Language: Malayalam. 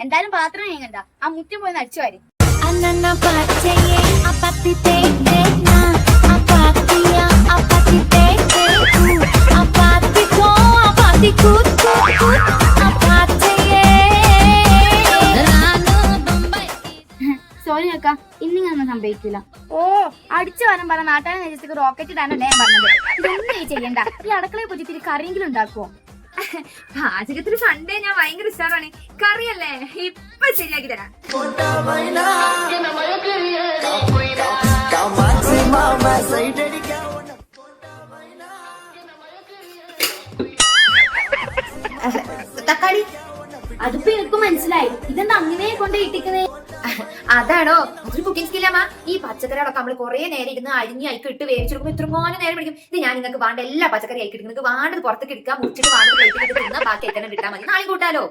എന്തായാലും പാത്രം കണ്ട ആ മുറ്റം പോയി നടിച്ചു വാരി. സോറി അക്ക, ഇന്നിങ്ങനൊന്നും സംഭവിക്കില്ല. ഓ, അടിച്ചു വരാൻ പറഞ്ഞ നാട്ടാൻ നേരത്തേക്ക് റോക്കറ്റ് ഇടാനല്ലേ ഞാൻ പറഞ്ഞത്. ഇതൊന്നും നീ ചെയ്യണ്ട. ഈ അടുക്കളയെ പറ്റി തിരി കറിയെങ്കിലും ഉണ്ടാക്കുവോ? പാചകത്തിന് പണ്ടേ ഞാൻ ഭയങ്കര ഇഷ്ടമാണ്. കറിയല്ലേ ഇപ്പൊ ശരിയാക്കി തരാം. തക്കാളി അതിപ്പോ എനിക്ക് മനസ്സിലായി. ഇതെന്താ അങ്ങനെ കൊണ്ട് ഇട്ടിക്കുന്നേ? അതാണോ അതൊരു കുക്കിംഗ് സ്കില്ലാമാ. ഈ പച്ചക്കറികളൊക്കെ നമ്മൾ കുറെ നേരം ഇരുന്ന് അരിഞ്ഞ് അയക്ക് ഇട്ട് വേവിച്ചെടുക്കുമ്പോൾ ഇത്രമാനം നേരം പിടിക്കും. ഇത് ഞാൻ നിങ്ങൾക്ക് വേണ്ട എല്ലാ പച്ചക്കറി അയക്കിട്ട് നിങ്ങൾക്ക് വേണ്ടത് പുറത്തേക്ക് എടുക്കാം, മുറിച്ചിട്ട് വേണ്ടത് പ്ലേറ്റിൽ തിന്നാ ബാക്കി അയക്കാൻ ഇട്ടാൽ മതി. നാളെ കൂട്ടാലോ.